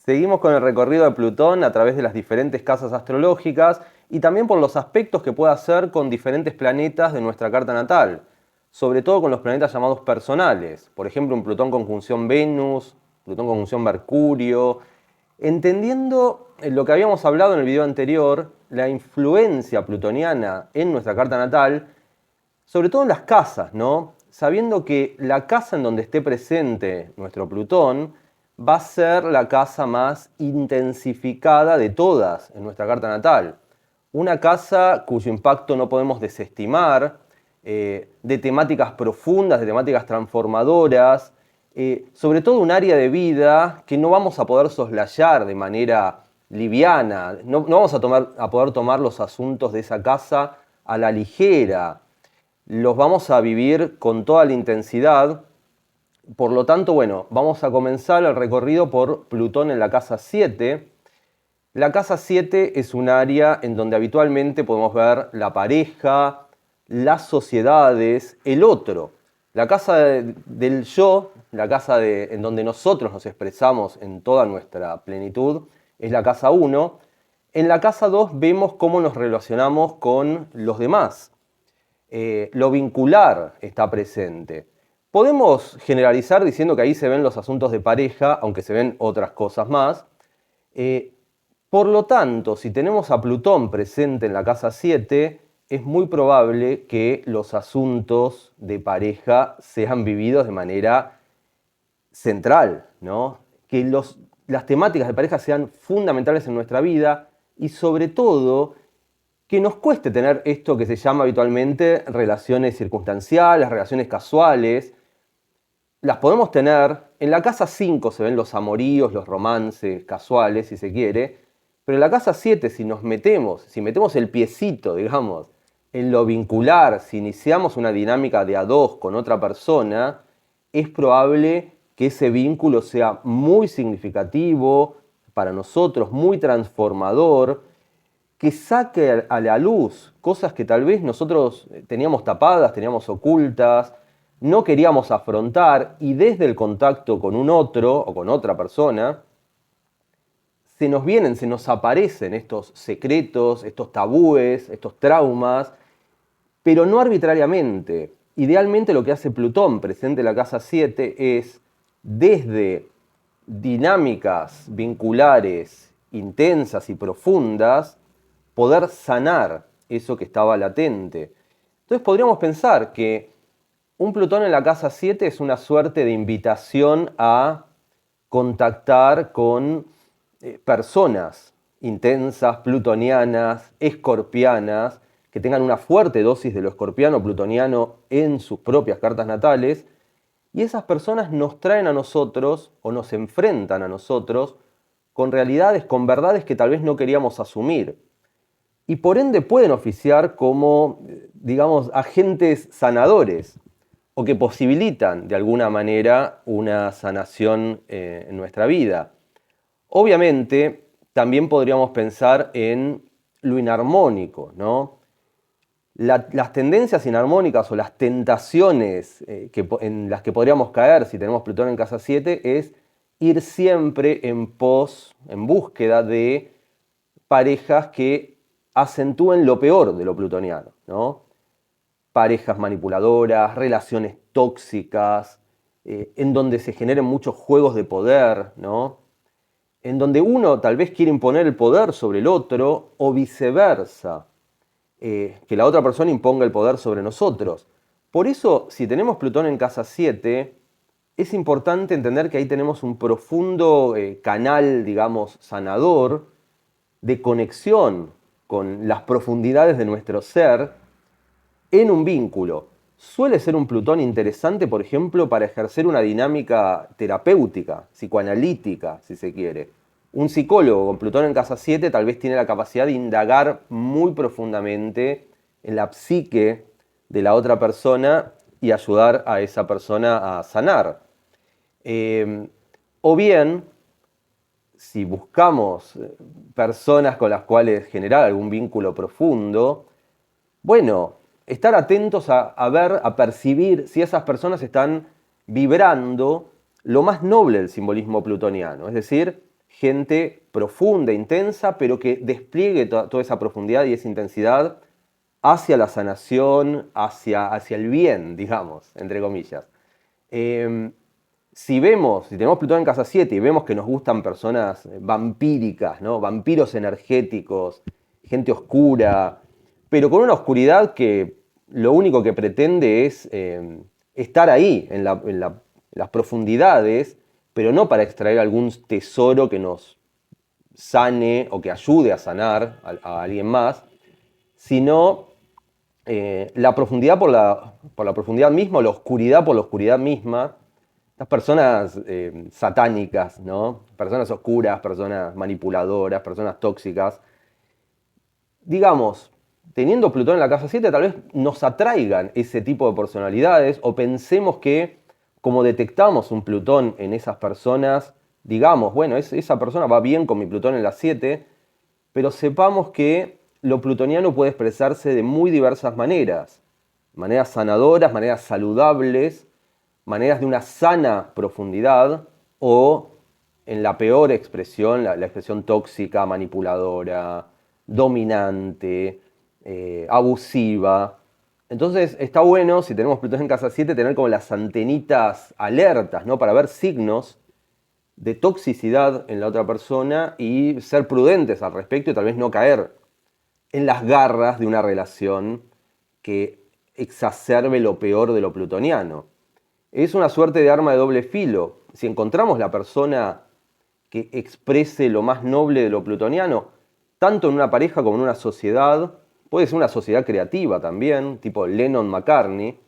Seguimos con el recorrido de Plutón a través de las diferentes casas astrológicas y también por los aspectos que puede hacer con diferentes planetas de nuestra carta natal, sobre todo con los planetas llamados personales, por ejemplo un Plutón conjunción Venus, Plutón conjunción Mercurio, entendiendo lo que habíamos hablado en el video anterior, la influencia plutoniana en nuestra carta natal, sobre todo en las casas, ¿no? Sabiendo que la casa en donde esté presente nuestro Plutón va a ser la casa más intensificada de todas en nuestra carta natal. Una casa cuyo impacto no podemos desestimar, de temáticas profundas, de temáticas transformadoras, sobre todo un área de vida que no vamos a poder soslayar de manera liviana, no vamos a poder tomar los asuntos de esa casa a la ligera, los vamos a vivir con toda la intensidad. Por lo tanto, bueno, vamos a comenzar el recorrido por Plutón en la casa 7. La casa 7 es un área en donde habitualmente podemos ver la pareja, las sociedades, el otro. La casa del yo, la casa en donde nosotros nos expresamos en toda nuestra plenitud, es la casa 1. En la casa 2 vemos cómo nos relacionamos con los demás. Lo vincular está presente. Podemos generalizar diciendo que ahí se ven los asuntos de pareja, aunque se ven otras cosas más. Por lo tanto, si tenemos a Plutón presente en la casa 7, es muy probable que los asuntos de pareja sean vividos de manera central, ¿no? Que las temáticas de pareja sean fundamentales en nuestra vida y sobre todo que nos cueste tener esto que se llama habitualmente relaciones circunstanciales, relaciones casuales. Las podemos tener. En la casa 5 se ven los amoríos, los romances casuales, si se quiere. Pero en la casa 7, si metemos el piecito, digamos, en lo vincular, si iniciamos una dinámica de a dos con otra persona, es probable que ese vínculo sea muy significativo para nosotros, muy transformador, que saque a la luz cosas que tal vez nosotros teníamos tapadas, teníamos ocultas, no queríamos afrontar, y desde el contacto con un otro o con otra persona, se nos aparecen estos secretos, estos tabúes, estos traumas, pero no arbitrariamente. Idealmente lo que hace Plutón presente en la casa 7 es, desde dinámicas vinculares intensas y profundas, poder sanar eso que estaba latente. Entonces podríamos pensar que un Plutón en la casa 7 es una suerte de invitación a contactar con personas intensas, plutonianas, escorpianas, que tengan una fuerte dosis de lo escorpiano plutoniano en sus propias cartas natales, y esas personas nos traen a nosotros o nos enfrentan a nosotros con realidades, con verdades que tal vez no queríamos asumir. Y por ende pueden oficiar como, digamos, agentes sanadores o que posibilitan de alguna manera una sanación en nuestra vida. Obviamente, también podríamos pensar en lo inarmónico, ¿no? Las tendencias inarmónicas o las tentaciones en las que podríamos caer si tenemos Plutón en casa 7 es ir siempre en búsqueda de parejas que acentúen lo peor de lo plutoniano, ¿no? Parejas manipuladoras, relaciones tóxicas, en donde se generen muchos juegos de poder, ¿no? En donde uno tal vez quiere imponer el poder sobre el otro o viceversa, que la otra persona imponga el poder sobre nosotros. Por eso, si tenemos Plutón en casa 7, es importante entender que ahí tenemos un profundo canal, digamos, sanador de conexión con las profundidades de nuestro ser en un vínculo. Suele ser un Plutón interesante, por ejemplo, para ejercer una dinámica terapéutica, psicoanalítica, si se quiere. Un psicólogo con Plutón en casa 7 tal vez tiene la capacidad de indagar muy profundamente en la psique de la otra persona y ayudar a esa persona a sanar. O bien, si buscamos personas con las cuales generar algún vínculo profundo, bueno, estar atentos a ver, a percibir si esas personas están vibrando lo más noble del simbolismo plutoniano, es decir, gente profunda, intensa, pero que despliegue toda esa profundidad y esa intensidad hacia la sanación, hacia el bien, digamos, entre comillas. Si tenemos Plutón en casa 7 y vemos que nos gustan personas vampíricas, ¿no? Vampiros energéticos, gente oscura, pero con una oscuridad que lo único que pretende es estar ahí, las profundidades, pero no para extraer algún tesoro que nos sane o que ayude a sanar a alguien más, sino la profundidad por la profundidad misma, o la oscuridad por la oscuridad misma. Estas personas satánicas, ¿no? Personas oscuras, personas manipuladoras, personas tóxicas, digamos, teniendo Plutón en la casa 7, tal vez nos atraigan ese tipo de personalidades, o pensemos que, como detectamos un Plutón en esas personas, digamos, bueno, esa persona va bien con mi Plutón en la 7, pero sepamos que lo plutoniano puede expresarse de muy diversas maneras. Maneras sanadoras, maneras saludables, maneras de una sana profundidad, o en la peor expresión, la expresión tóxica, manipuladora, dominante, abusiva. Entonces está bueno, si tenemos Plutón en casa 7, tener como las antenitas alertas, ¿no? Para ver signos de toxicidad en la otra persona y ser prudentes al respecto y tal vez no caer en las garras de una relación que exacerbe lo peor de lo plutoniano. Es una suerte de arma de doble filo. Si encontramos la persona que exprese lo más noble de lo plutoniano, tanto en una pareja como en una sociedad, puede ser una sociedad creativa también, tipo Lennon-McCartney,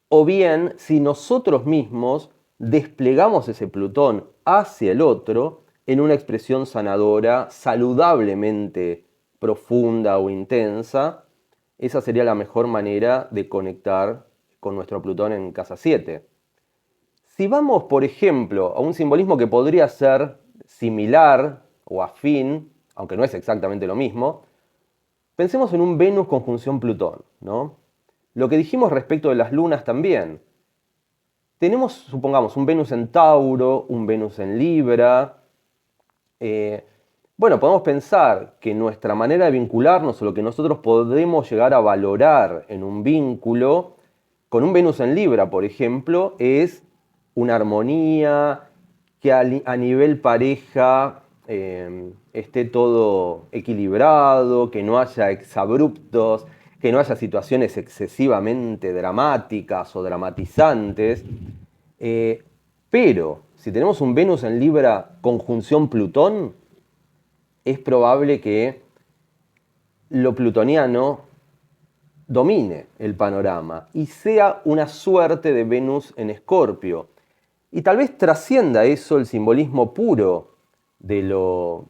o bien si nosotros mismos desplegamos ese Plutón hacia el otro en una expresión sanadora, saludablemente profunda o intensa, esa sería la mejor manera de conectar con nuestro Plutón en casa 7. Si vamos, por ejemplo, a un simbolismo que podría ser similar o afín, aunque no es exactamente lo mismo, pensemos en un Venus conjunción Plutón, ¿no? Lo que dijimos respecto de las lunas también. Tenemos, supongamos, un Venus en Tauro, un Venus en Libra. Bueno, podemos pensar que nuestra manera de vincularnos, o lo que nosotros podemos llegar a valorar en un vínculo, con un Venus en Libra, por ejemplo, es una armonía, que a nivel pareja esté todo equilibrado, que no haya exabruptos, que no haya situaciones excesivamente dramáticas o dramatizantes. Pero si tenemos un Venus en Libra conjunción Plutón, es probable que lo plutoniano domine el panorama y sea una suerte de Venus en Escorpio. Y tal vez trascienda eso el simbolismo puro de lo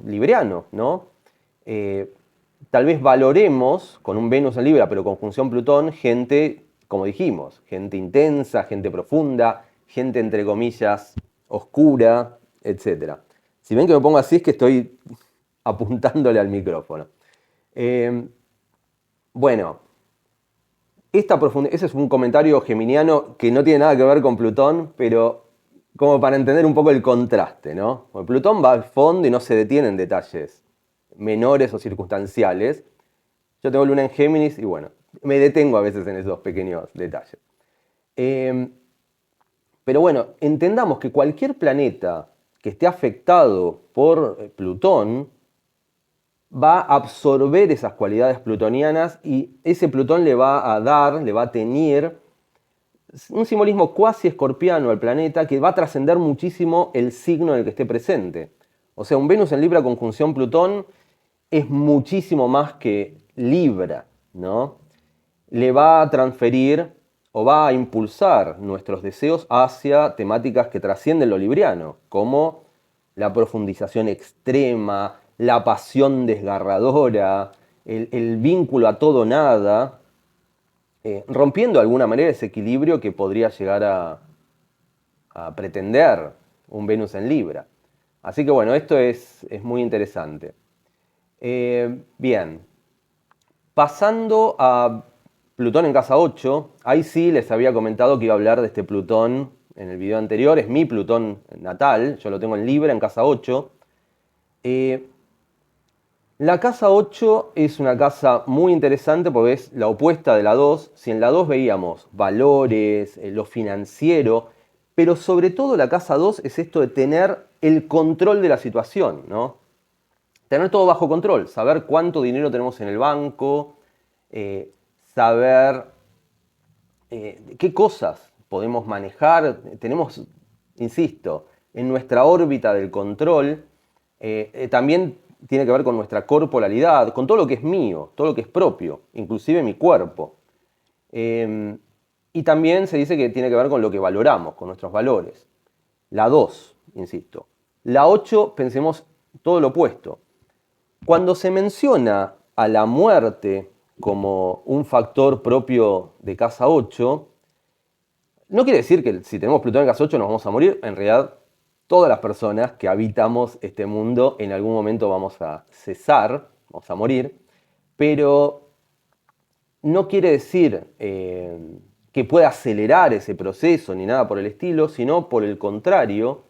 libriano, ¿no? Tal vez valoremos con un Venus en Libra, pero conjunción Plutón, gente, como dijimos, gente intensa, gente profunda, gente entre comillas oscura, etc. Si ven que me pongo así es que estoy apuntándole al micrófono. Bueno, ese es un comentario geminiano que no tiene nada que ver con Plutón, pero como para entender un poco el contraste, ¿no? Porque Plutón va al fondo y no se detiene en detalles menores o circunstanciales. Yo tengo luna en Géminis y bueno, me detengo a veces en esos pequeños detalles. Pero bueno, entendamos que cualquier planeta que esté afectado por Plutón va a absorber esas cualidades plutonianas y ese Plutón le va a dar, le va a teñir un simbolismo cuasi escorpiano al planeta que va a trascender muchísimo el signo en el que esté presente. O sea, un Venus en Libra conjunción Plutón es muchísimo más que Libra, ¿no? Le va a transferir o va a impulsar nuestros deseos hacia temáticas que trascienden lo libriano, como la profundización extrema, la pasión desgarradora, el vínculo a todo nada, rompiendo de alguna manera ese equilibrio que podría llegar a pretender un Venus en Libra. Así que bueno, esto es muy interesante. Bien, pasando a Plutón en casa 8, ahí sí les había comentado que iba a hablar de este Plutón en el video anterior, es mi Plutón natal, yo lo tengo en Libra, en casa 8. La casa 8 es una casa muy interesante porque es la opuesta de la 2. Si en la 2 veíamos valores, lo financiero, pero sobre todo la casa 2 es esto de tener el control de la situación, ¿no? Tener todo bajo control, saber cuánto dinero tenemos en el banco, saber qué cosas podemos manejar. Tenemos, insisto, en nuestra órbita del control, también tiene que ver con nuestra corporalidad, con todo lo que es mío, todo lo que es propio, inclusive mi cuerpo. Y también se dice que tiene que ver con lo que valoramos, con nuestros valores. La 2, insisto. La 8, pensemos todo lo opuesto. Cuando se menciona a la muerte como un factor propio de casa 8, no quiere decir que si tenemos Plutón en casa 8 nos vamos a morir. En realidad, todas las personas que habitamos este mundo en algún momento vamos a cesar, vamos a morir, pero no quiere decir que pueda acelerar ese proceso ni nada por el estilo, sino por el contrario,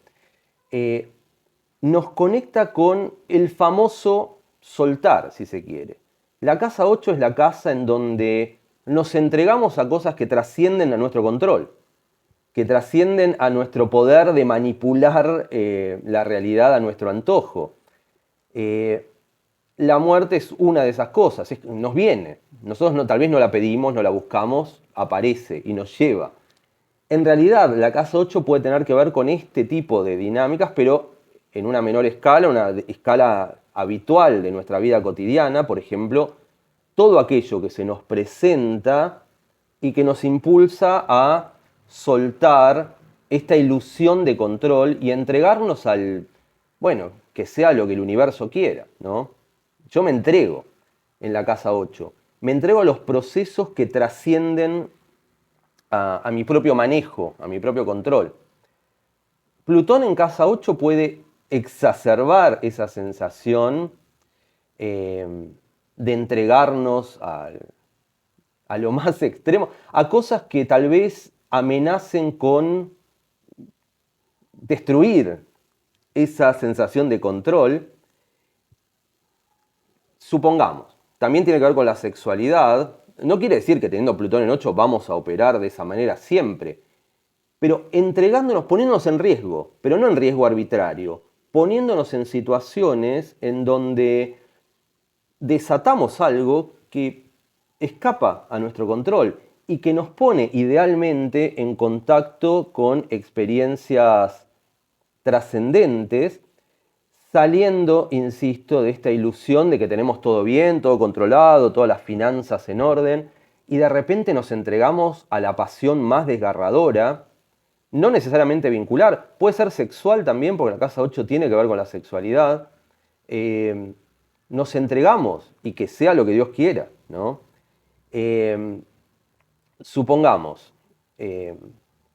nos conecta con el famoso soltar, si se quiere. La casa 8 es la casa en donde nos entregamos a cosas que trascienden a nuestro control, que trascienden a nuestro poder de manipular la realidad a nuestro antojo. La muerte es una de esas cosas, nos viene. Nosotros tal vez no la pedimos, no la buscamos, aparece y nos lleva. En realidad, la casa 8 puede tener que ver con este tipo de dinámicas, pero en una menor escala, una escala habitual de nuestra vida cotidiana. Por ejemplo, todo aquello que se nos presenta y que nos impulsa a soltar esta ilusión de control y entregarnos al, bueno, que sea lo que el universo quiera, ¿no? Yo me entrego en la casa 8, me entrego a los procesos que trascienden a mi propio manejo, a mi propio control. Plutón en casa 8 puede exacerbar esa sensación de entregarnos a lo más extremo, a cosas que tal vez amenacen con destruir esa sensación de control. Supongamos, también tiene que ver con la sexualidad. No quiere decir que teniendo Plutón en 8 vamos a operar de esa manera siempre, pero entregándonos, poniéndonos en riesgo, pero no en riesgo arbitrario, poniéndonos en situaciones en donde desatamos algo que escapa a nuestro control y que nos pone idealmente en contacto con experiencias trascendentes, saliendo, insisto, de esta ilusión de que tenemos todo bien, todo controlado, todas las finanzas en orden, y de repente nos entregamos a la pasión más desgarradora, no necesariamente vincular, puede ser sexual también, porque la casa 8 tiene que ver con la sexualidad. Nos entregamos y que sea lo que Dios quiera, ¿no? Supongamos,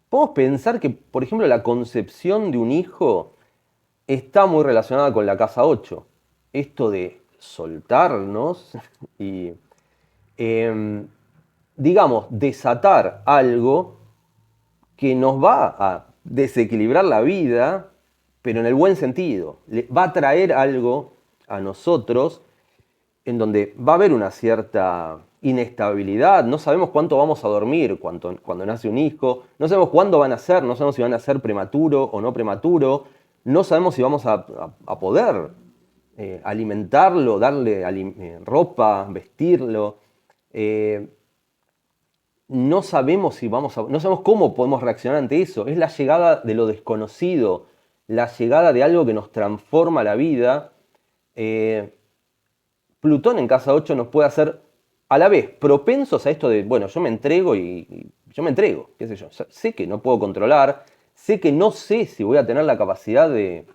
podemos pensar que, por ejemplo, la concepción de un hijo está muy relacionada con la casa 8. Esto de soltarnos y, digamos, desatar algo que nos va a desequilibrar la vida, pero en el buen sentido. Va a traer algo a nosotros en donde va a haber una cierta inestabilidad. No sabemos cuánto vamos a dormir cuando nace un hijo, no sabemos cuándo van a nacer, no sabemos si van a ser prematuro o no prematuro, no sabemos si vamos a poder alimentarlo, darle ropa, vestirlo. No sabemos si no sabemos cómo podemos reaccionar ante eso. Es la llegada de lo desconocido, la llegada de algo que nos transforma la vida. Plutón en casa 8 nos puede hacer a la vez propensos a esto de, bueno, yo me entrego y yo me entrego, qué sé yo. Sé que no puedo controlar, sé que no sé si voy a tener la capacidad de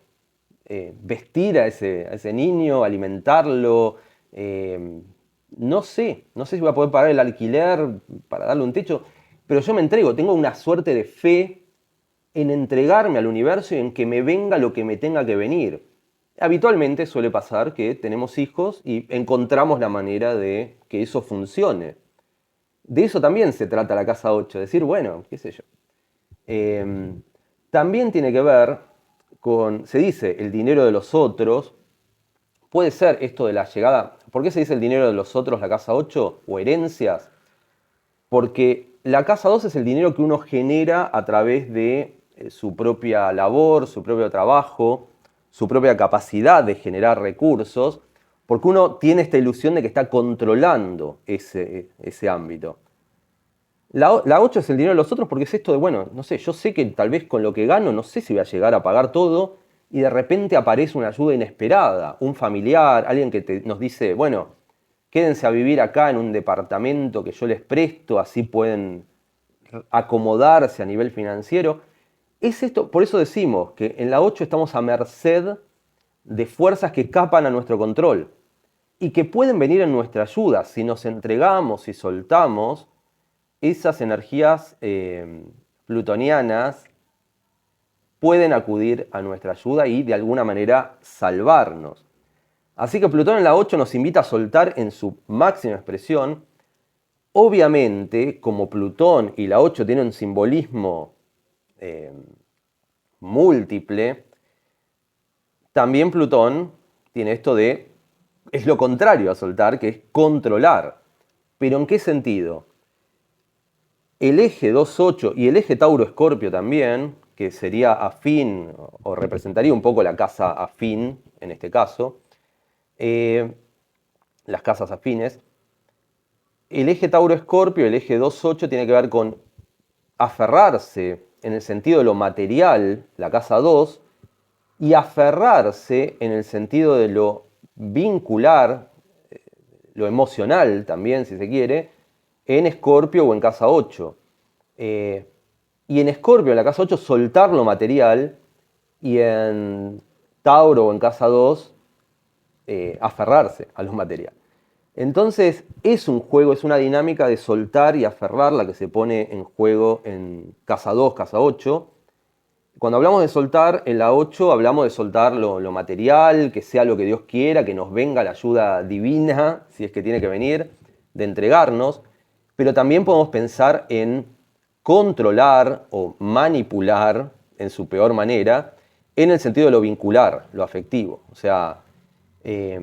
vestir a ese niño, alimentarlo. No sé si voy a poder pagar el alquiler para darle un techo, pero yo me entrego, tengo una suerte de fe en entregarme al universo y en que me venga lo que me tenga que venir. Habitualmente suele pasar que tenemos hijos y encontramos la manera de que eso funcione. De eso también se trata la casa 8, decir, bueno, qué sé yo. Eh, También tiene que ver con, se dice, el dinero de los otros. Puede ser esto de la llegada. ¿Por qué se dice el dinero de los otros, la casa 8 o herencias? Porque la casa 2 es el dinero que uno genera a través de su propia labor, su propio trabajo, su propia capacidad de generar recursos, porque uno tiene esta ilusión de que está controlando ese ámbito. La 8 es el dinero de los otros porque es esto de, bueno, no sé, yo sé que tal vez con lo que gano, no sé si voy a llegar a pagar todo, y de repente aparece una ayuda inesperada, un familiar, alguien que nos dice, bueno, quédense a vivir acá en un departamento que yo les presto, así pueden acomodarse a nivel financiero. Es esto, por eso decimos que en la 8 estamos a merced de fuerzas que escapan a nuestro control y que pueden venir en nuestra ayuda si nos entregamos y soltamos esas energías plutonianas pueden acudir a nuestra ayuda y de alguna manera salvarnos. Así que Plutón en la 8 nos invita a soltar en su máxima expresión. Obviamente, como Plutón y la 8 tienen un simbolismo eh, múltiple, también Plutón tiene esto de, es lo contrario a soltar, que es controlar. ¿Pero en qué sentido? El eje 2-8 y el eje Tauro-Escorpio también, que sería afín o representaría un poco la casa afín en este caso, las casas afines. El eje Tauro-Escorpio, el eje 2-8 tiene que ver con aferrarse en el sentido de lo material, la casa 2, y aferrarse en el sentido de lo vincular, lo emocional también, si se quiere, en Escorpio o en casa 8. Y en Escorpio, en la casa 8, soltar lo material, y en Tauro o en casa 2, aferrarse a lo material. Entonces es un juego, es una dinámica de soltar y aferrar la que se pone en juego en casa 2, casa 8. Cuando hablamos de soltar, en la 8 hablamos de soltar lo material, que sea lo que Dios quiera, que nos venga la ayuda divina, si es que tiene que venir, de entregarnos, pero también podemos pensar en controlar o manipular en su peor manera, en el sentido de lo vincular, lo afectivo. O sea, eh,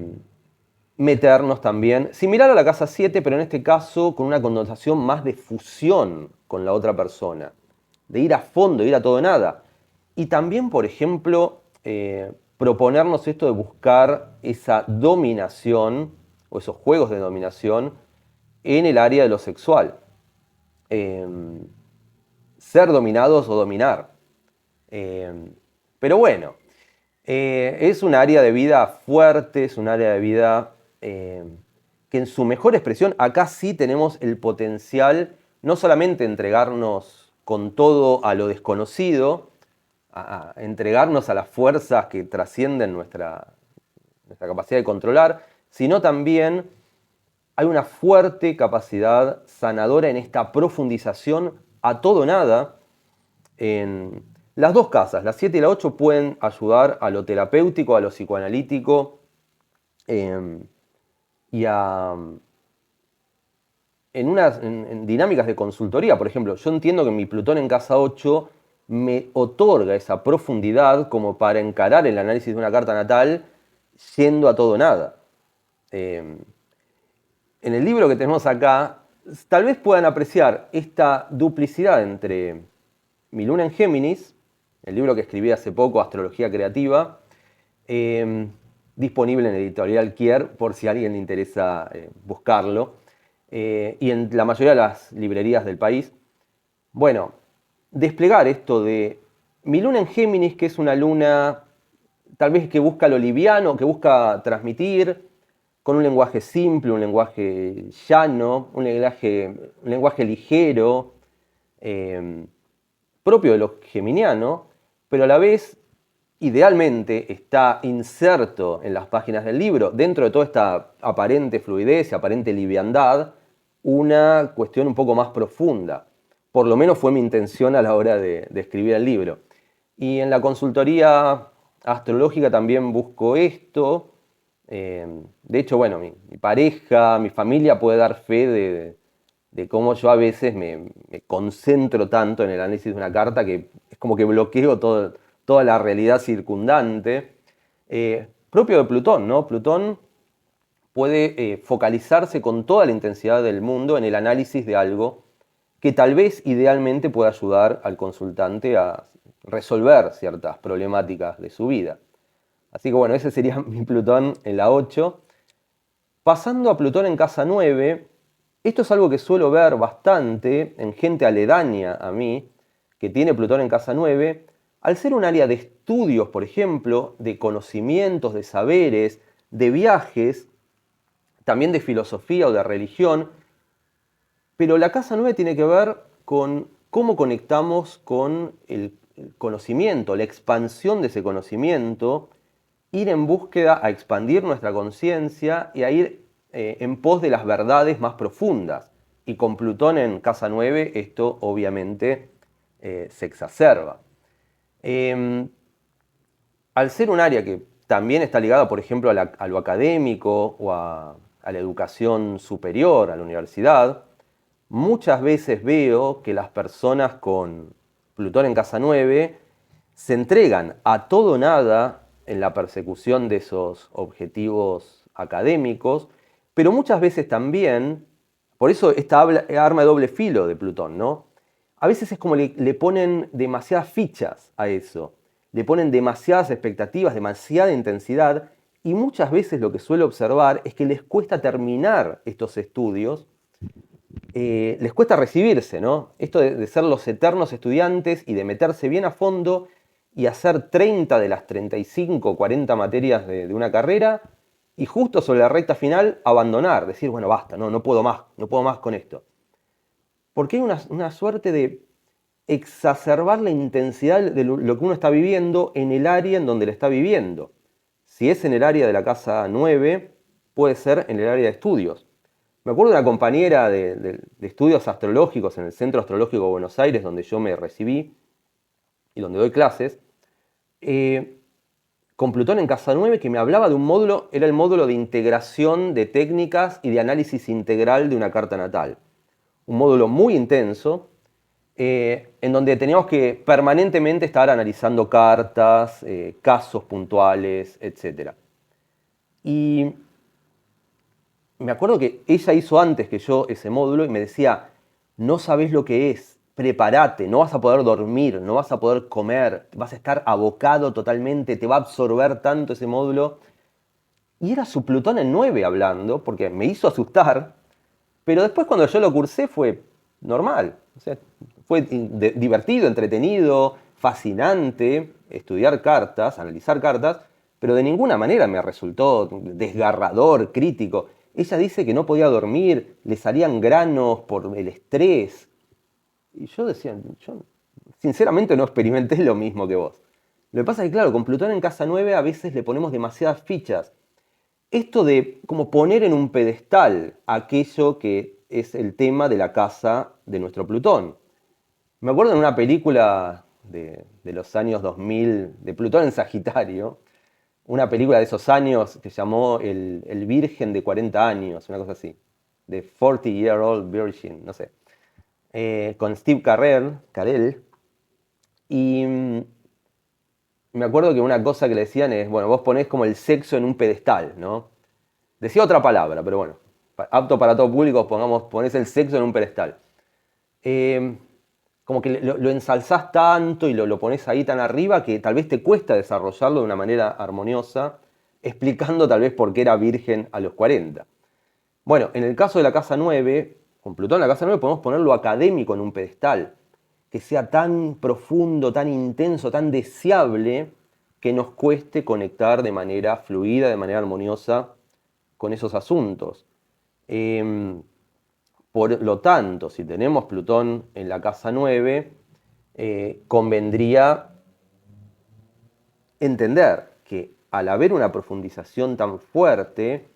meternos también, similar a la casa 7, pero en este caso con una connotación más de fusión con la otra persona, de ir a fondo, de ir a todo o nada. Y también, por ejemplo, proponernos esto de buscar esa dominación o esos juegos de dominación en el área de lo sexual. Eh, Ser dominados o dominar. Eh, pero bueno, es un área de vida fuerte, es un área de vida que en su mejor expresión, acá sí tenemos el potencial no solamente entregarnos con todo a lo desconocido, a entregarnos a las fuerzas que trascienden nuestra capacidad de controlar, sino también hay una fuerte capacidad sanadora en esta profundización a todo o nada. En las dos casas, la 7 y la 8, pueden ayudar a lo terapéutico, a lo psicoanalítico, eh, y en dinámicas de consultoría. Por ejemplo, yo entiendo que mi Plutón en casa 8 me otorga esa profundidad como para encarar el análisis de una carta natal yendo a todo o nada. Eh, en el libro que tenemos acá, tal vez puedan apreciar esta duplicidad entre mi luna en Géminis, el libro que escribí hace poco, Astrología Creativa, disponible en Editorial Kier, por si a alguien le interesa buscarlo, y en la mayoría de las librerías del país. Bueno, desplegar esto de mi luna en Géminis, que es una luna tal vez que busca lo liviano, que busca transmitir con un lenguaje simple, un lenguaje llano, un lenguaje ligero, eh, propio de lo geminiano, pero a la vez idealmente está inserto en las páginas del libro, dentro de toda esta aparente fluidez y aparente liviandad, una cuestión un poco más profunda. Por lo menos fue mi intención a la hora de escribir el libro. Y en la consultoría astrológica también busco esto. De hecho, bueno, mi pareja, mi familia puede dar fe de cómo yo a veces me concentro tanto en el análisis de una carta que es como que bloqueo toda la realidad circundante. Propio de Plutón, ¿no? Plutón puede focalizarse con toda la intensidad del mundo en el análisis de algo que tal vez idealmente pueda ayudar al consultante a resolver ciertas problemáticas de su vida. Así que bueno, ese sería mi Plutón en la 8. Pasando a Plutón en casa 9, esto es algo que suelo ver bastante en gente aledaña a mí, que tiene Plutón en casa 9, al ser un área de estudios, por ejemplo, de conocimientos, de saberes, de viajes, también de filosofía o de religión, pero la casa 9 tiene que ver con cómo conectamos con el conocimiento, la expansión de ese conocimiento, ir en búsqueda a expandir nuestra conciencia y a ir en pos de las verdades más profundas. Y con Plutón en casa 9 esto obviamente se exacerba. Al ser un área que también está ligada, por ejemplo, a lo académico o a la educación superior, a la universidad, muchas veces veo que las personas con Plutón en casa 9 se entregan a todo o nada en la persecución de esos objetivos académicos, pero muchas veces también, por eso esta arma de doble filo de Plutón, ¿no? A veces es como le ponen demasiadas fichas a eso, le ponen demasiadas expectativas, demasiada intensidad, y muchas veces lo que suelo observar es que les cuesta terminar estos estudios, les cuesta recibirse, ¿no? Esto de ser los eternos estudiantes y de meterse bien a fondo y hacer 30 de las 35 o 40 materias de una carrera y justo sobre la recta final abandonar, decir, bueno, basta, no puedo más con esto. Porque hay una suerte de exacerbar la intensidad de lo que uno está viviendo en el área en donde lo está viviendo. Si es en el área de la casa 9, puede ser en el área de estudios. Me acuerdo de una compañera de estudios astrológicos en el Centro Astrológico de Buenos Aires, donde yo me recibí y donde doy clases, con Plutón en casa 9, que me hablaba de un módulo, era el módulo de integración de técnicas y de análisis integral de una carta natal. Un módulo muy intenso, en donde teníamos que permanentemente estar analizando cartas, casos puntuales, etc. Y me acuerdo que ella hizo antes que yo ese módulo y me decía, no sabés lo que es, prepárate, no vas a poder dormir, no vas a poder comer, vas a estar abocado totalmente, te va a absorber tanto ese módulo. Y era su Plutón en 9 hablando, porque me hizo asustar, pero después cuando yo lo cursé fue normal. O sea, fue divertido, entretenido, fascinante estudiar cartas, analizar cartas, pero de ninguna manera me resultó desgarrador, crítico. Ella dice que no podía dormir, le salían granos por el estrés. Y yo decía, yo sinceramente no experimenté lo mismo que vos. Lo que pasa es que, claro, con Plutón en casa 9 a veces le ponemos demasiadas fichas. Esto de como poner en un pedestal aquello que es el tema de la casa de nuestro Plutón. Me acuerdo en una película de los años 2000, de Plutón en Sagitario, una película de esos años que se llamó El Virgen de 40 años, una cosa así, de 40-year-old Virgin, no sé, con Steve Carell, y me acuerdo que una cosa que le decían es, bueno, vos ponés como el sexo en un pedestal, ¿no? Decía otra palabra, pero bueno, apto para todo público, ponés el sexo en un pedestal. Como que lo ensalzás tanto y lo pones ahí tan arriba que tal vez te cuesta desarrollarlo de una manera armoniosa, explicando tal vez por qué era virgen a los 40. Bueno, en el caso de la casa 9, con Plutón en la casa 9 podemos poner lo académico en un pedestal, que sea tan profundo, tan intenso, tan deseable, que nos cueste conectar de manera fluida, de manera armoniosa con esos asuntos. Por lo tanto, si tenemos Plutón en la casa 9, convendría entender que al haber una profundización tan fuerte,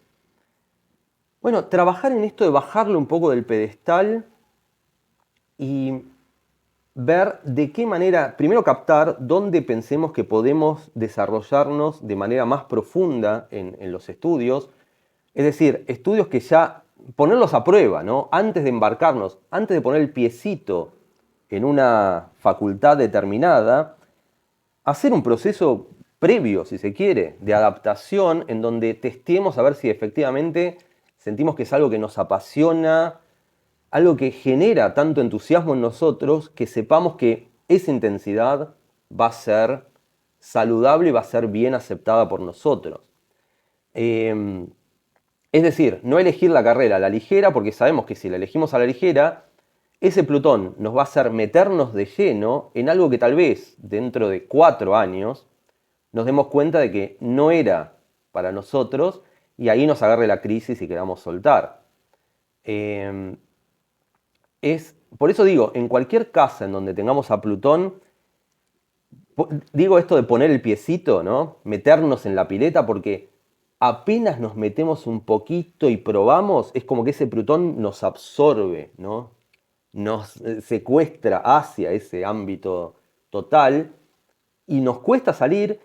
bueno, trabajar en esto de bajarlo un poco del pedestal y ver de qué manera, primero captar dónde pensemos que podemos desarrollarnos de manera más profunda en los estudios, es decir, estudios que ya ponerlos a prueba, ¿no? Antes de embarcarnos, antes de poner el piecito en una facultad determinada, hacer un proceso previo, si se quiere, de adaptación en donde testeemos a ver si efectivamente sentimos que es algo que nos apasiona, algo que genera tanto entusiasmo en nosotros que sepamos que esa intensidad va a ser saludable y va a ser bien aceptada por nosotros. Es decir, no elegir la carrera a la ligera, porque sabemos que si la elegimos a la ligera, ese Plutón nos va a hacer meternos de lleno en algo que tal vez dentro de 4 años nos demos cuenta de que no era para nosotros y ahí nos agarre la crisis y queramos soltar. Por eso digo, en cualquier casa en donde tengamos a Plutón, digo esto de poner el piecito, ¿no? Meternos en la pileta, porque apenas nos metemos un poquito y probamos, es como que ese Plutón nos absorbe, ¿no? Nos secuestra hacia ese ámbito total y nos cuesta salir.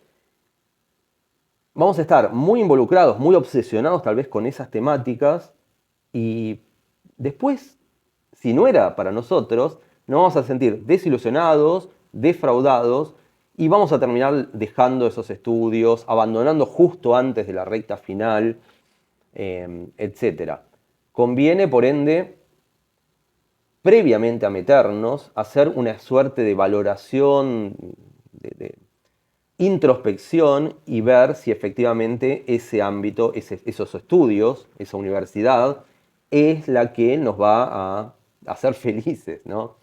Vamos a estar muy involucrados, muy obsesionados tal vez con esas temáticas y después, si no era para nosotros, nos vamos a sentir desilusionados, defraudados y vamos a terminar dejando esos estudios, abandonando justo antes de la recta final, etc. Conviene, por ende, previamente a meternos, hacer una suerte de valoración, de introspección y ver si efectivamente ese ámbito, esos estudios, esa universidad, es la que nos va a hacer felices, ¿no?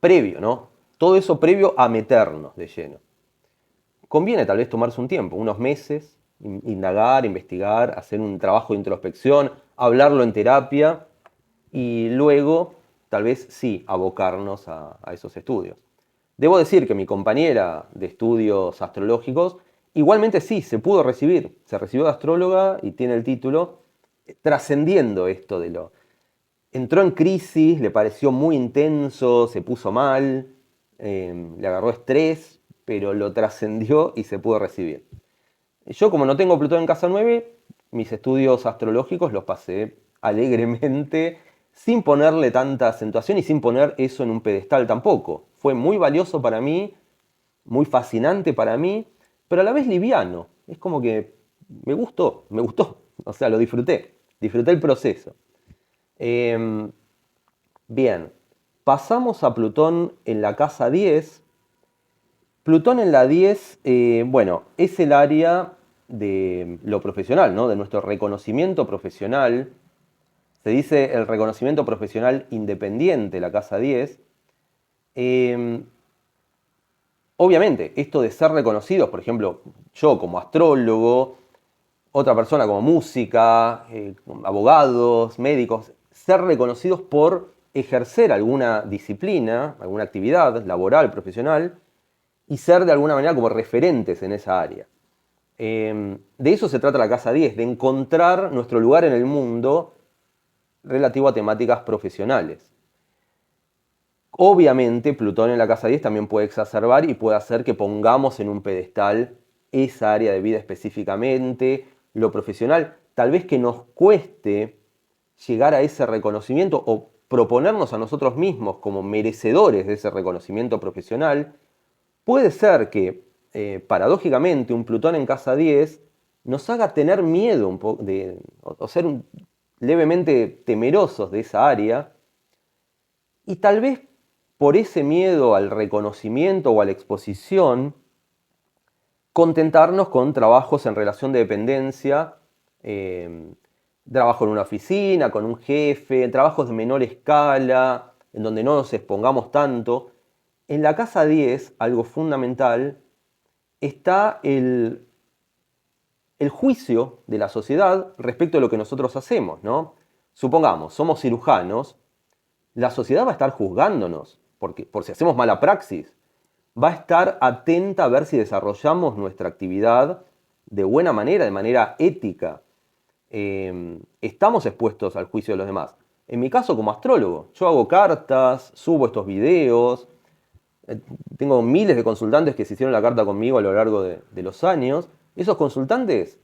Previo, ¿no? Todo eso previo a meternos de lleno. Conviene tal vez tomarse un tiempo, unos meses, indagar, investigar, hacer un trabajo de introspección, hablarlo en terapia y luego tal vez sí abocarnos a esos estudios. Debo decir que mi compañera de estudios astrológicos igualmente sí, se pudo recibir, se recibió de astróloga y tiene el título, trascendiendo esto de lo... Entró en crisis, le pareció muy intenso, se puso mal, le agarró estrés, pero lo trascendió y se pudo recibir. Yo, como no tengo Plutón en casa 9, mis estudios astrológicos los pasé alegremente, sin ponerle tanta acentuación y sin poner eso en un pedestal tampoco. Fue muy valioso para mí, muy fascinante para mí, pero a la vez liviano. Es como que me gustó. O sea, lo disfruté el proceso. Bien, pasamos a Plutón en la casa 10. Plutón en la 10, bueno, es el área de lo profesional, ¿no? De nuestro reconocimiento profesional. Se dice el reconocimiento profesional independiente, la casa 10. Obviamente, esto de ser reconocidos, por ejemplo, yo como astrólogo, otra persona como música, abogados, médicos, ser reconocidos por ejercer alguna disciplina, alguna actividad laboral, profesional, y ser de alguna manera como referentes en esa área. De eso se trata la casa 10, de encontrar nuestro lugar en el mundo relativo a temáticas profesionales. Obviamente, Plutón en la casa 10 también puede exacerbar y puede hacer que pongamos en un pedestal esa área de vida específicamente, lo profesional. Tal vez que nos cueste llegar a ese reconocimiento o proponernos a nosotros mismos como merecedores de ese reconocimiento profesional. Puede ser que, paradójicamente, un Plutón en casa 10 nos haga tener miedo o ser levemente temerosos de esa área y tal vez por ese miedo al reconocimiento o a la exposición, contentarnos con trabajos en relación de dependencia, trabajo en una oficina, con un jefe, trabajos de menor escala, en donde no nos expongamos tanto. En la casa 10, algo fundamental, está el juicio de la sociedad respecto a lo que nosotros hacemos, ¿no? Supongamos, somos cirujanos, la sociedad va a estar juzgándonos por si hacemos mala praxis. Va a estar atenta a ver si desarrollamos nuestra actividad de buena manera, de manera ética. Estamos expuestos al juicio de los demás. En mi caso, como astrólogo, yo hago cartas, subo estos videos, tengo miles de consultantes que se hicieron la carta conmigo a lo largo de los años. Esos consultantes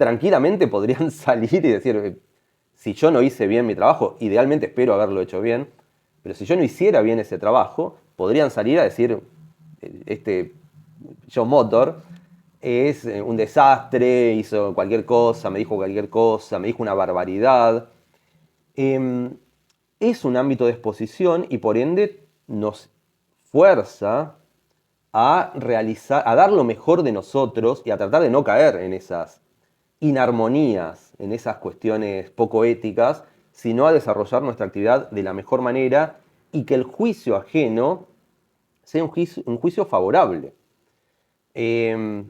tranquilamente podrían salir y decir, si yo no hice bien mi trabajo, idealmente espero haberlo hecho bien, pero si yo no hiciera bien ese trabajo, podrían salir a decir, este John Motor es un desastre, hizo cualquier cosa, me dijo cualquier cosa, me dijo una barbaridad. Em, es un ámbito de exposición y por ende nos fuerza a realizar, a dar lo mejor de nosotros y a tratar de no caer en esas inarmonías, en esas cuestiones poco éticas, sino a desarrollar nuestra actividad de la mejor manera y que el juicio ajeno sea un juicio favorable. Eh,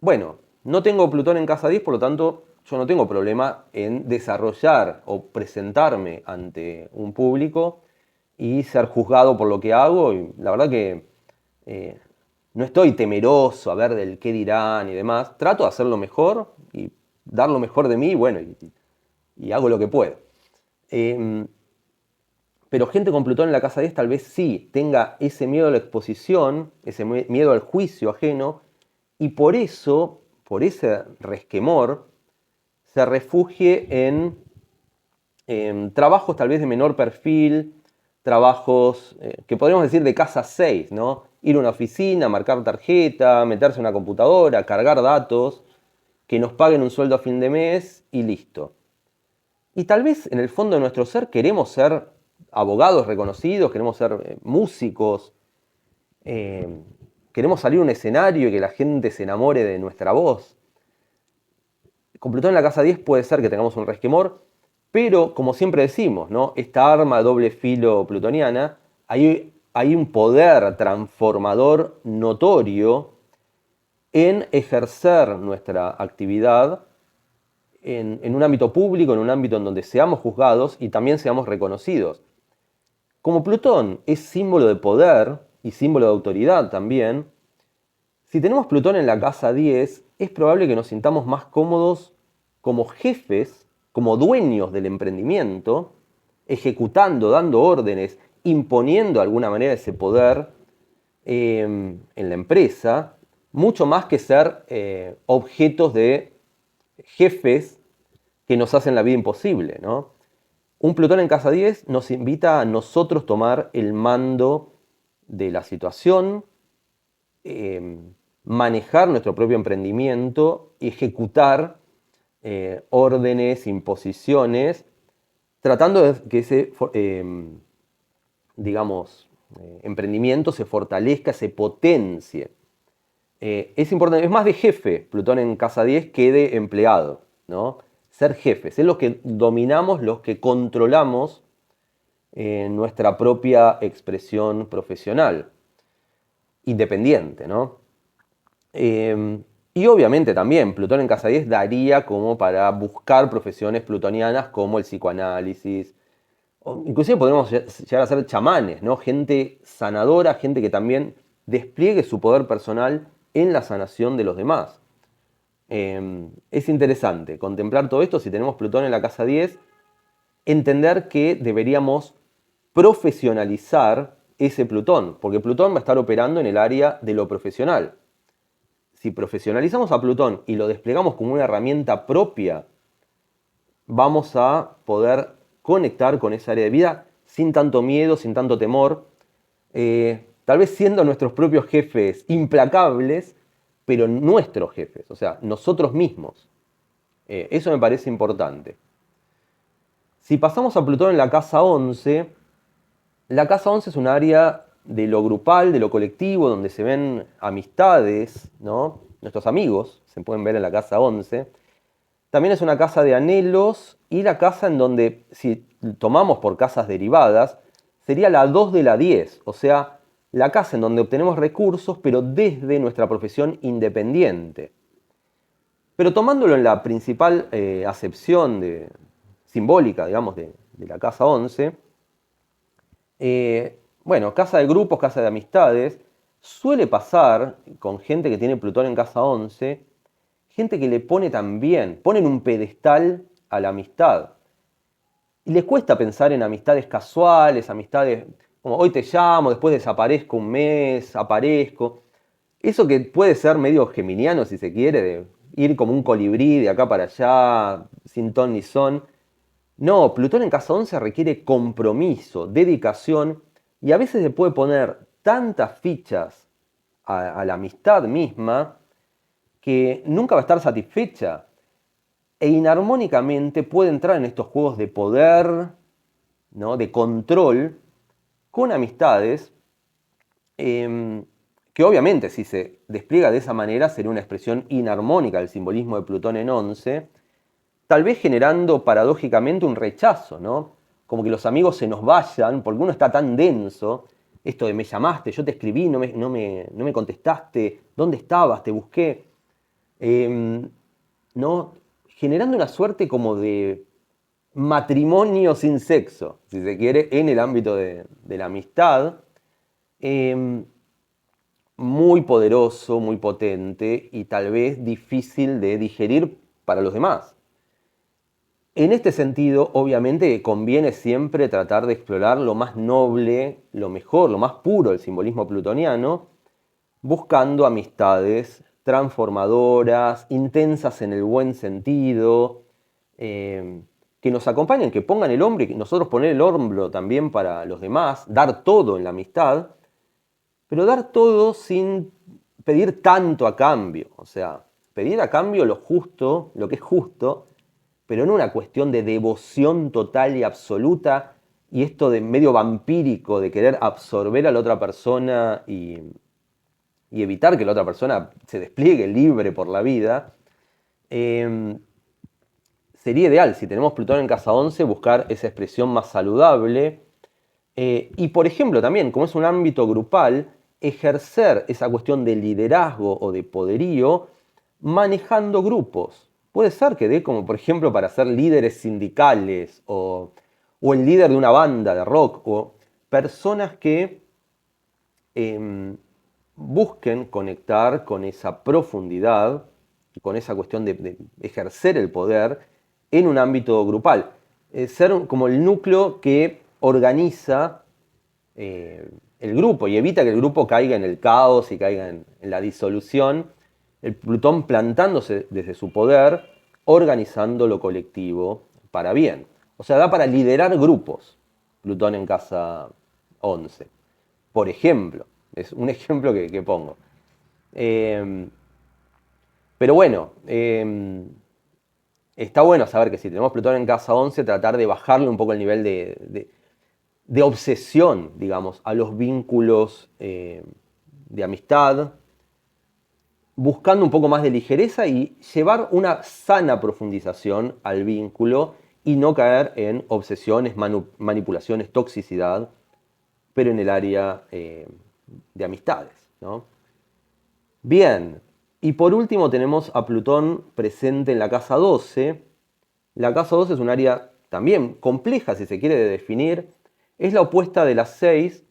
bueno, no tengo Plutón en casa 10, por lo tanto, yo no tengo problema en desarrollar o presentarme ante un público y ser juzgado por lo que hago. Y la verdad que eh, no estoy temeroso a ver del qué dirán y demás. Trato de hacerlo mejor y dar lo mejor de mí, bueno, y hago lo que puedo. Eh, pero gente con Plutón en la casa 10 tal vez sí tenga ese miedo a la exposición, ese miedo al juicio ajeno, y por eso, por ese resquemor, se refugie en trabajos tal vez de menor perfil, trabajos que podríamos decir de casa 6, ¿no? Ir a una oficina, marcar tarjeta, meterse en una computadora, cargar datos, que nos paguen un sueldo a fin de mes y listo. Y tal vez en el fondo de nuestro ser queremos ser abogados reconocidos, queremos ser músicos, eh, queremos salir a un escenario y que la gente se enamore de nuestra voz. Con Plutón en la casa 10 puede ser que tengamos un resquemor, pero como siempre decimos, ¿no? Esta arma doble filo plutoniana, hay un poder transformador notorio en ejercer nuestra actividad en un ámbito público, en un ámbito en donde seamos juzgados y también seamos reconocidos. Como Plutón es símbolo de poder y símbolo de autoridad también, si tenemos Plutón en la casa 10, es probable que nos sintamos más cómodos como jefes, como dueños del emprendimiento, ejecutando, dando órdenes, imponiendo de alguna manera ese poder en la empresa, mucho más que ser objetos de jefes que nos hacen la vida imposible, ¿no? Un Plutón en casa 10 nos invita a nosotros tomar el mando de la situación, eh, manejar nuestro propio emprendimiento, ejecutar órdenes, imposiciones, tratando de que ese, digamos, emprendimiento se fortalezca, se potencie. Es importante, es más de jefe Plutón en casa 10 que de empleado, ¿no? Ser jefes, es los que dominamos, los que controlamos nuestra propia expresión profesional, independiente, ¿no? Y obviamente también Plutón en casa 10 daría como para buscar profesiones plutonianas como el psicoanálisis, o inclusive podríamos llegar a ser chamanes, ¿no? Gente sanadora, gente que también despliegue su poder personal en la sanación de los demás. Es interesante contemplar todo esto si tenemos Plutón en la casa 10, entender que deberíamos profesionalizar ese Plutón, porque Plutón va a estar operando en el área de lo profesional. Si profesionalizamos a Plutón y lo desplegamos como una herramienta propia, vamos a poder conectar con esa área de vida sin tanto miedo, sin tanto temor, tal vez siendo nuestros propios jefes implacables, pero nuestros jefes, o sea, nosotros mismos. Eso me parece importante. Si pasamos a Plutón en la casa 11 es un área de lo grupal, de lo colectivo, donde se ven amistades, ¿no? Nuestros amigos se pueden ver en la casa 11. También es una casa de anhelos y la casa en donde, si tomamos por casas derivadas, sería la 2 de la 10, o sea, la casa en donde obtenemos recursos, pero desde nuestra profesión independiente. Pero tomándolo en la principal acepción simbólica, digamos, de la casa 11, bueno, casa de grupos, casa de amistades, suele pasar con gente que tiene Plutón en casa 11, gente que le pone también, ponen un pedestal a la amistad. Y les cuesta pensar en amistades casuales, amistades como hoy te llamo, después desaparezco un mes, aparezco. Eso que puede ser medio geminiano si se quiere, ir como un colibrí de acá para allá, sin ton ni son. No, Plutón en casa 11 requiere compromiso, dedicación, y a veces se puede poner tantas fichas a la amistad misma que nunca va a estar satisfecha e inarmónicamente puede entrar en estos juegos de poder, ¿no? De control con amistades que obviamente si se despliega de esa manera sería una expresión inarmónica del simbolismo de Plutón en 11, tal vez generando paradójicamente un rechazo, ¿no? Como que los amigos se nos vayan porque uno está tan denso, esto de me llamaste, yo te escribí, no me contestaste, ¿dónde estabas? Te busqué. ¿No? Generando una suerte como de matrimonio sin sexo, si se quiere, en el ámbito de la amistad, muy poderoso, muy potente y tal vez difícil de digerir para los demás. En este sentido, obviamente, conviene siempre tratar de explorar lo más noble, lo mejor, lo más puro del simbolismo plutoniano, buscando amistades transformadoras, intensas en el buen sentido, que nos acompañen, que pongan el hombro y nosotros poner el hombro también para los demás, dar todo en la amistad, pero dar todo sin pedir tanto a cambio, o sea, pedir a cambio lo justo, lo que es justo, pero no una cuestión de devoción total y absoluta y esto de medio vampírico de querer absorber a la otra persona y evitar que la otra persona se despliegue libre por la vida, sería ideal, si tenemos Plutón en casa 11, buscar esa expresión más saludable. Y por ejemplo, también, como es un ámbito grupal, ejercer esa cuestión de liderazgo o de poderío manejando grupos. Puede ser que dé como, por ejemplo, para ser líderes sindicales o el líder de una banda de rock o personas que busquen conectar con esa profundidad, con esa cuestión de ejercer el poder en un ámbito grupal. Ser como el núcleo que organiza el grupo y evita que el grupo caiga en el caos y caiga en la disolución. El Plutón plantándose desde su poder, organizando lo colectivo para bien. O sea, da para liderar grupos, Plutón en casa 11. Por ejemplo, es un ejemplo que pongo. Pero bueno, está bueno saber que si tenemos Plutón en casa 11, tratar de bajarle un poco el nivel de obsesión, digamos, a los vínculos de amistad, buscando un poco más de ligereza y llevar una sana profundización al vínculo y no caer en obsesiones, manipulaciones, toxicidad, pero en el área de amistades, ¿no? Bien, y por último tenemos a Plutón presente en la casa 12. La casa 12 es un área también compleja, si se quiere, de definir. Es la opuesta de las 6.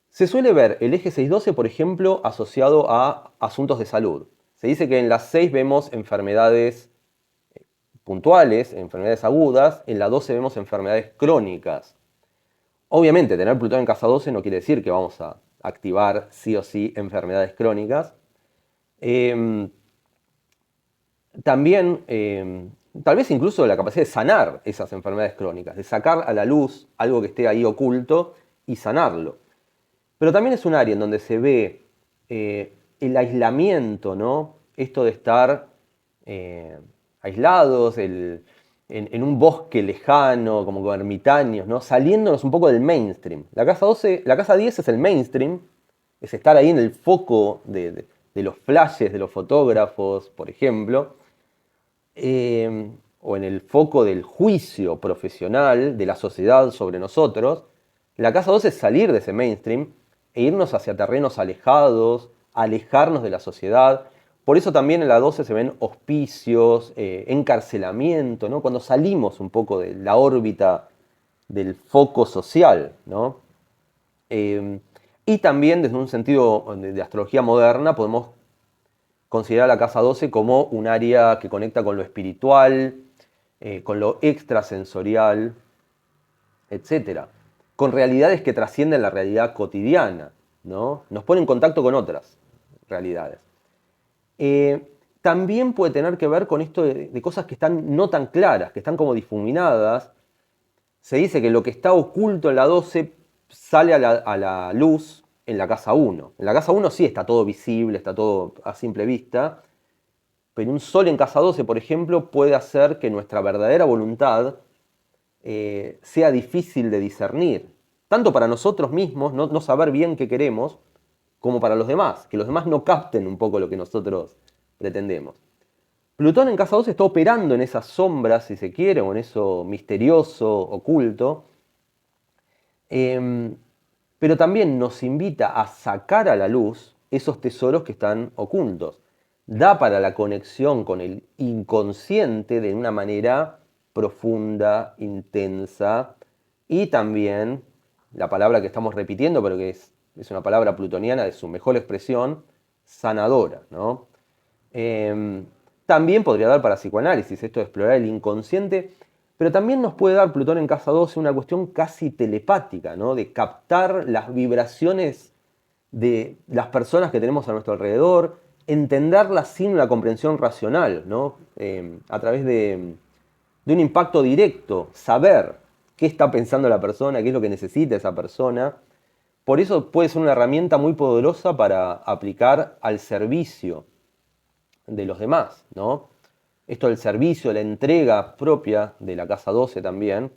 Se suele ver el eje 6-12, por ejemplo, asociado a asuntos de salud. Se dice que en las 6 vemos enfermedades puntuales, enfermedades agudas, en la 12 vemos enfermedades crónicas. Obviamente, tener Plutón en casa 12 no quiere decir que vamos a activar sí o sí enfermedades crónicas. También, tal vez incluso la capacidad de sanar esas enfermedades crónicas, de sacar a la luz algo que esté ahí oculto y sanarlo. Pero también es un área en donde se ve el aislamiento, ¿no? Esto de estar aislados, en un bosque lejano, como ermitaños, ¿no? Saliéndonos un poco del mainstream. La casa 12, la casa 10 es el mainstream, es estar ahí en el foco de los flashes de los fotógrafos, por ejemplo, o en el foco del juicio profesional de la sociedad sobre nosotros. La casa 12 es salir de ese mainstream e irnos hacia terrenos alejados, alejarnos de la sociedad. Por eso también en la 12 se ven hospicios, encarcelamiento, ¿no? Cuando salimos un poco de la órbita del foco social, ¿no? Y también desde un sentido de astrología moderna podemos considerar la casa 12 como un área que conecta con lo espiritual, con lo extrasensorial, etcétera, con realidades que trascienden la realidad cotidiana, ¿no? Nos pone en contacto con otras realidades. también puede tener que ver con esto de cosas que están no tan claras, que están como difuminadas. Se dice que lo que está oculto en la 12 sale a la luz en la casa 1. En la casa 1 sí está todo visible, está todo a simple vista, pero un sol en casa 12, por ejemplo, puede hacer que nuestra verdadera voluntad sea difícil de discernir. Tanto para nosotros mismos, no saber bien qué queremos, como para los demás, que los demás no capten un poco lo que nosotros pretendemos. Plutón en casa 12 está operando en esas sombras, si se quiere, o en eso misterioso, oculto, pero también nos invita a sacar a la luz esos tesoros que están ocultos. Da para la conexión con el inconsciente de una manera profunda, intensa, y también, la palabra que estamos repitiendo, pero que es una palabra plutoniana de su mejor expresión, sanadora, ¿no? También podría dar para psicoanálisis, esto de explorar el inconsciente, pero también nos puede dar Plutón en casa 12 una cuestión casi telepática, ¿no? De captar las vibraciones de las personas que tenemos a nuestro alrededor, entenderlas sin una comprensión racional, ¿no? A través de un impacto directo, saber qué está pensando la persona, qué es lo que necesita esa persona. Por eso puede ser una herramienta muy poderosa para aplicar al servicio de los demás, ¿no? Esto del servicio, la entrega propia de la casa 12 también,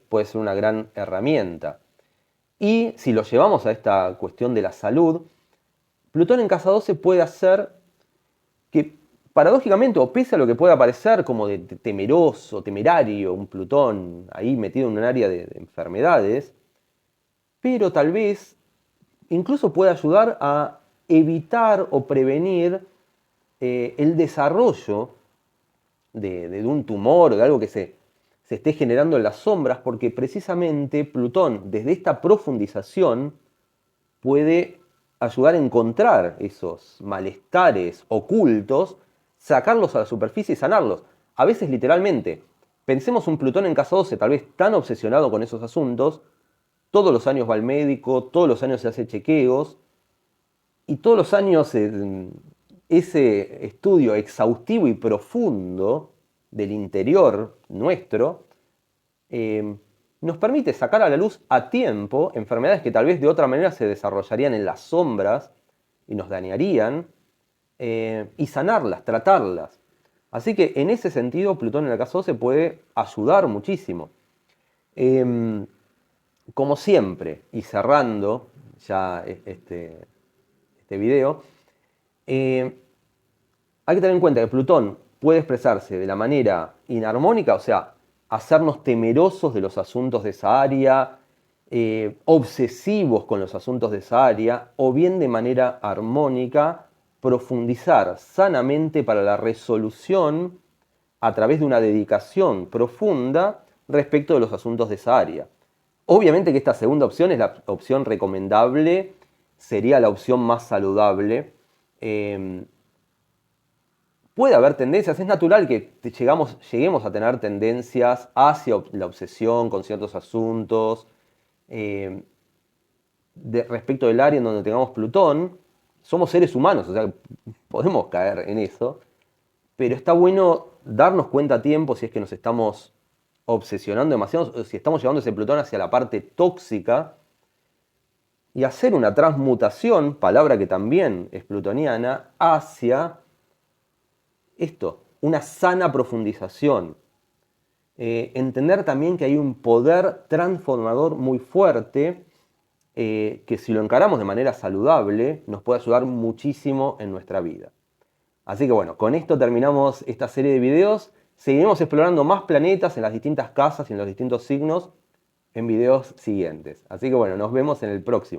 puede ser una gran herramienta. Y si lo llevamos a esta cuestión de la salud, Plutón en casa 12 puede hacer que, paradójicamente, o pese a lo que pueda parecer como de temeroso, temerario, un Plutón ahí metido en un área de enfermedades, pero tal vez incluso puede ayudar a evitar o prevenir el desarrollo de un tumor o de algo que se esté generando en las sombras, porque precisamente Plutón, desde esta profundización, puede ayudar a encontrar esos malestares ocultos, sacarlos a la superficie y sanarlos. A veces literalmente, pensemos un Plutón en casa 12, tal vez tan obsesionado con esos asuntos, todos los años va al médico, todos los años se hace chequeos, y todos los años ese estudio exhaustivo y profundo del interior nuestro nos permite sacar a la luz a tiempo enfermedades que tal vez de otra manera se desarrollarían en las sombras y nos dañarían, y sanarlas, tratarlas. Así que en ese sentido Plutón en la casa 12 puede ayudar muchísimo. Como siempre, y cerrando ya este video, hay que tener en cuenta que Plutón puede expresarse de la manera inarmónica, o sea, hacernos temerosos de los asuntos de esa área, obsesivos con los asuntos de esa área, o bien de manera armónica, profundizar sanamente para la resolución a través de una dedicación profunda respecto de los asuntos de esa área. Obviamente que esta segunda opción es la opción recomendable, sería la opción más saludable. Puede haber tendencias, es natural que lleguemos a tener tendencias hacia la obsesión con ciertos asuntos, respecto del área en donde tengamos Plutón. Somos seres humanos, o sea, podemos caer en eso, pero está bueno darnos cuenta a tiempo si es que nos estamos obsesionando demasiado, o si estamos llevando ese Plutón hacia la parte tóxica, y hacer una transmutación, palabra que también es plutoniana, hacia esto, una sana profundización. Entender también que hay un poder transformador muy fuerte, que si lo encaramos de manera saludable, nos puede ayudar muchísimo en nuestra vida. Así que bueno, con esto terminamos esta serie de videos. Seguiremos explorando más planetas en las distintas casas y en los distintos signos en videos siguientes. Así que bueno, nos vemos en el próximo.